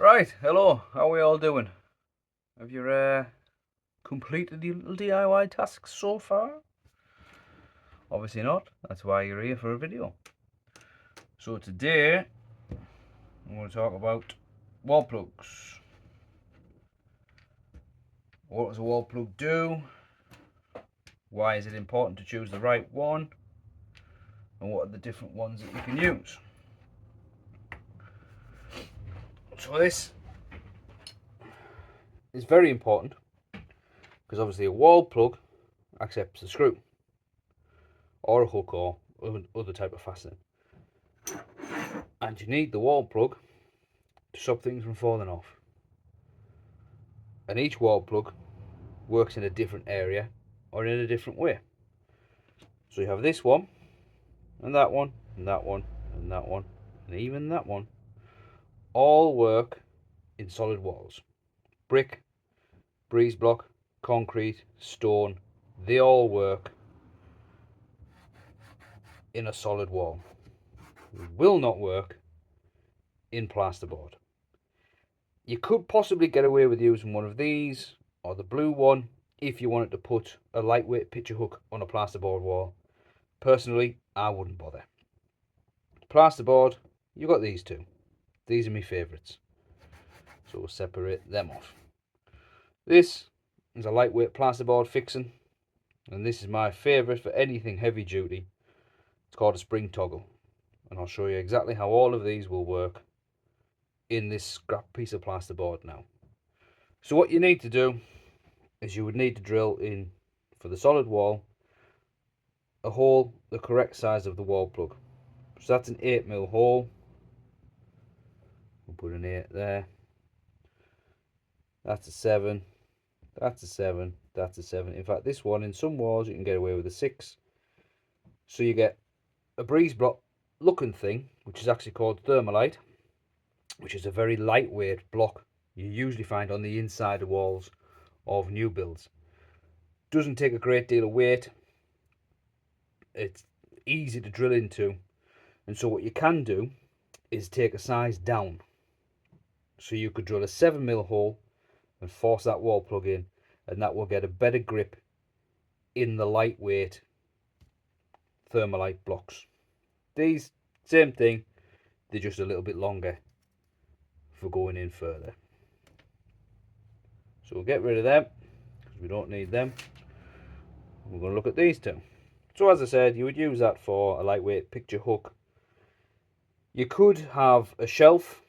Right, hello, how are we all doing? Have you completed the little DIY tasks so far? Obviously not, that's why you're here for a video. So today, I'm going to talk about wall plugs. What does a wall plug do? Why is it important to choose the right one? And what are the different ones that you can use? So this is very important because obviously a wall plug accepts a screw or a hook or other type of fastening. And you need the wall plug to stop things from falling off. And each wall plug works in a different area or in a different way. So you have this one, and that one, and that one, and that one, and even that one. All work in solid walls. Brick, breeze block, concrete, stone, they all work in a solid wall. They will not work in plasterboard. You could possibly get away with using one of these or the blue one if you wanted to put a lightweight picture hook on a plasterboard wall. Personally, I wouldn't bother. Plasterboard, you got these two. These are my favourites. So we'll separate them off. This is a lightweight plasterboard fixing, and this is my favourite for anything heavy duty. It's called a spring toggle, and I'll show you exactly how all of these will work in this scrap piece of plasterboard now. So what you need to do is you would need to drill in for the solid wall a hole the correct size of the wall plug. So that's an 8mm hole. We'll put an 8 there. That's a 7. That's a 7. That's a 7. In fact, this one, in some walls, you can get away with a 6. So you get a breeze block looking thing, which is actually called thermalite, which is a very lightweight block you usually find on the inside of walls of new builds. Doesn't take a great deal of weight. It's easy to drill into. And so what you can do is take a size down. So you could drill a 7mm hole and force that wall plug in, and that will get a better grip in the lightweight thermalite blocks. These, same thing, they're just a little bit longer for going in further. So we'll get rid of them because we don't need them. We're going to look at these two. So as I said, you would use that for a lightweight picture hook. You could have a shelf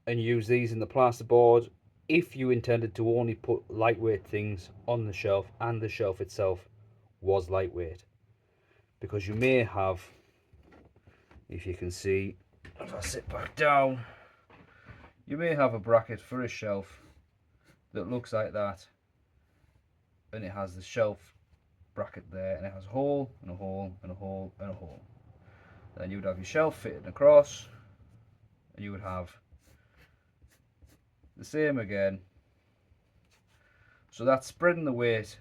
and use these in the plasterboard if you intended to only put lightweight things on the shelf and the shelf itself was lightweight. Because you may have, if you can see, if I sit back down, you may have a bracket for a shelf that looks like that, and it has the shelf bracket there, and it has a hole and a hole and a hole and a hole. Then you would have your shelf fitted across, and you would have the same again. So that's spreading the weight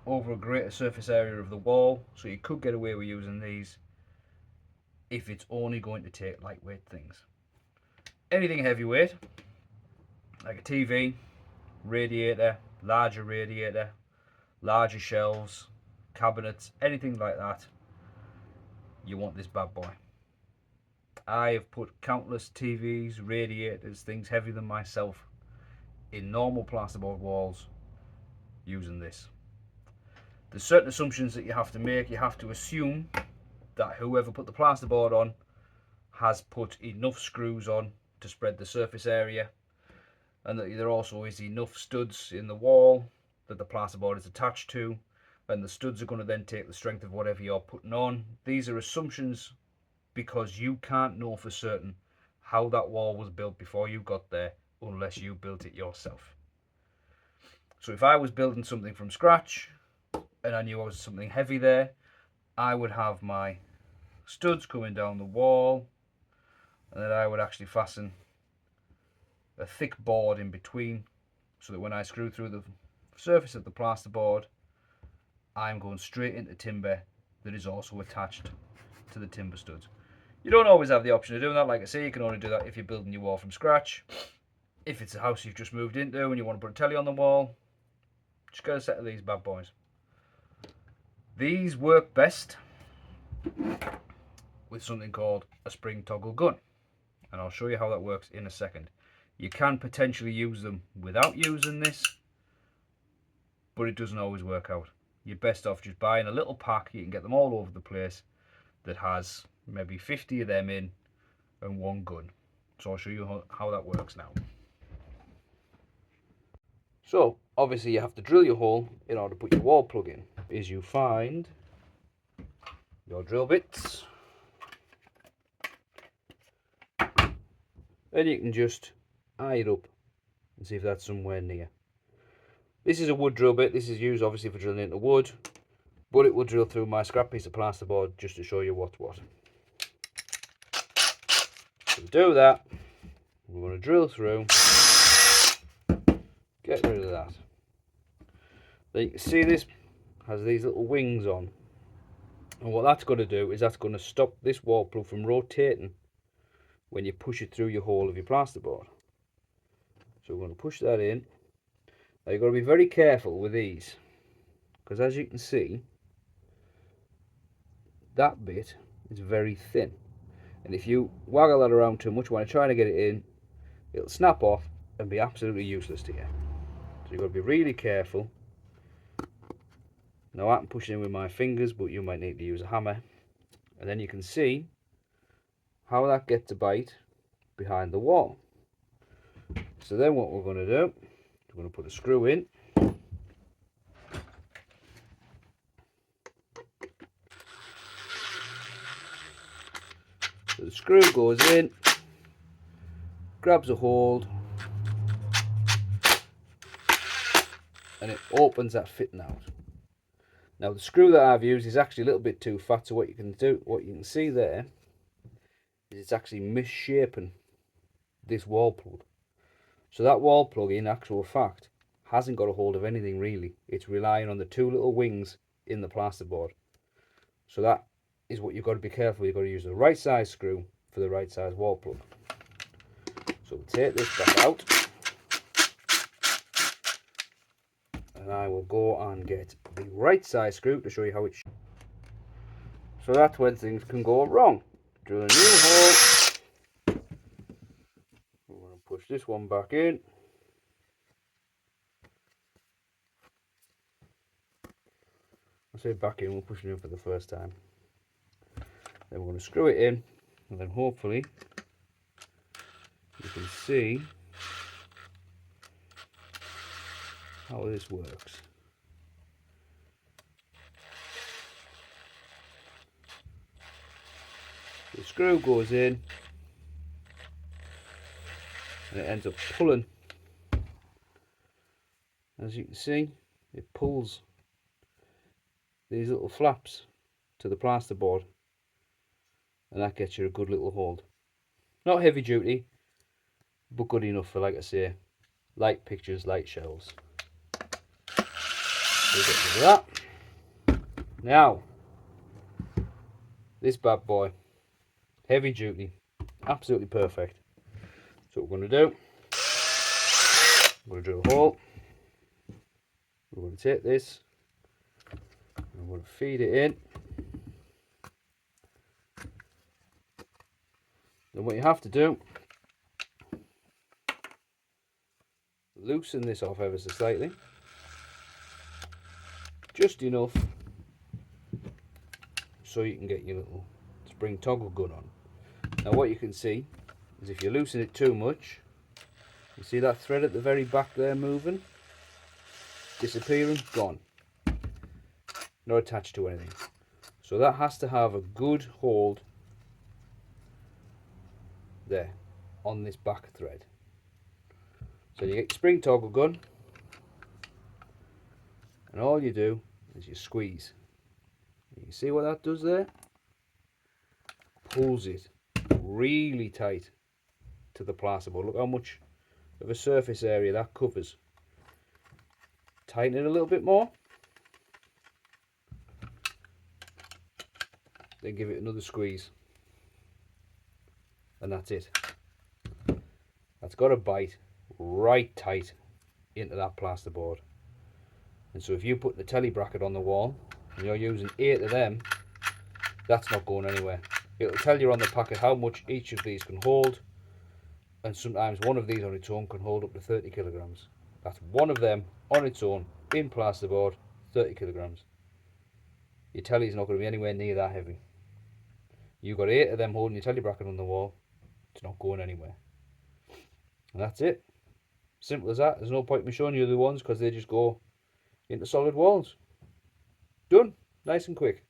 over a greater surface area of the wall, so you could get away with using these if it's only going to take lightweight things. Anything heavyweight, like a TV, radiator, larger shelves, cabinets, anything like that, you want this bad boy. I have put countless TVs, radiators, things heavier than myself in normal plasterboard walls using this. There's certain assumptions that you have to make. You have to assume that whoever put the plasterboard on has put enough screws on to spread the surface area, and that there also is enough studs in the wall that the plasterboard is attached to, and the studs are going to then take the strength of whatever you're putting on. These are assumptions because you can't know for certain how that wall was built before you got there unless you built it yourself. So if I was building something from scratch and I knew I was something heavy there, I would have my studs coming down the wall, and then I would actually fasten a thick board in between so that when I screw through the surface of the plasterboard, I'm going straight into timber that is also attached to the timber studs. You don't always have the option of doing that. Like I say, you can only do that if you're building your wall from scratch. If it's a house you've just moved into and you want to put a telly on the wall, just get a set of these bad boys. These work best with something called a spring toggle gun, and I'll show you how that works in a second. You can potentially use them without using this, but it doesn't always work out. You're best off just buying a little pack. You can get them all over the place that has maybe 50 of them in and one gun. So I'll show you how that works now. So obviously you have to drill your hole in order to put your wall plug in. Is you find your drill bits, then you can just eye it up and see if that's somewhere near. This is a wood drill bit. This is used obviously for drilling into wood, but it will drill through my scrap piece of plasterboard just to show you what's what. To do that, we're going to drill through, get rid of that. Then you can see this has these little wings on, and what that's going to do is that's going to stop this wall plug from rotating when you push it through your hole of your plasterboard. So we're going to push that in. Now you've got to be very careful with these, because as you can see, that bit is very thin, and if you waggle that around too much when you're trying to get it in, it'll snap off and be absolutely useless to you. So you've got to be really careful. Now I can push it in with my fingers, but you might need to use a hammer, and then you can see how that gets a bite behind the wall. So then what we're going to do, we're going to put a screw in. So the screw goes in, grabs a hold, and it opens that fitting out. Now the screw that I've used is actually a little bit too fat, so what you can see there is it's actually misshaping this wall plug. So that wall plug, in actual fact, hasn't got a hold of anything really. It's relying on the two little wings in the plasterboard. So that is what you've got to be careful. You've got to use the right size screw for the right size wall plug. So we'll take this back out, and I will go and get the right size screw to show you how it's. So that's when things can go wrong. Drill a new hole. We're going to push this one back in. I say back in, we're pushing it in for the first time. Then we're going to screw it in, and then hopefully you can see how this works. The screw goes in, and it ends up pulling. As you can see, it pulls these little flaps to the plasterboard, and that gets you a good little hold. Not heavy duty, but good enough for, like I say, light pictures, light shelves. So get rid of that. Now, this bad boy, heavy duty, absolutely perfect. So what we're going to do, we're going to drill a hole. We're going to take this, and we're going to feed it in. Then what you have to do, loosen this off ever so slightly, just enough so you can get your little spring toggle gun on. Now what you can see is if you loosen it too much, you see that thread at the very back there moving, disappearing, gone, not attached to anything. So that has to have a good hold there on this back thread. So you get your spring toggle gun, and all you do is you squeeze. You see what that does there? Pulls it really tight to the plasterboard. Look how much of a surface area that covers. Tighten it a little bit more, then give it another squeeze, and that's it. That's got a bite right tight into that plasterboard. And so if you put the telly bracket on the wall and you're using 8 of them, that's not going anywhere. It'll tell you on the packet how much each of these can hold, and sometimes one of these on its own can hold up to 30 kilograms. That's one of them on its own in plasterboard, 30 kilograms. Your telly's not going to be anywhere near that heavy. You've got 8 of them holding your telly bracket on the wall, it's not going anywhere. And that's it. Simple as that. There's no point in me showing you the ones because they just go into solid walls. Done. Nice and quick.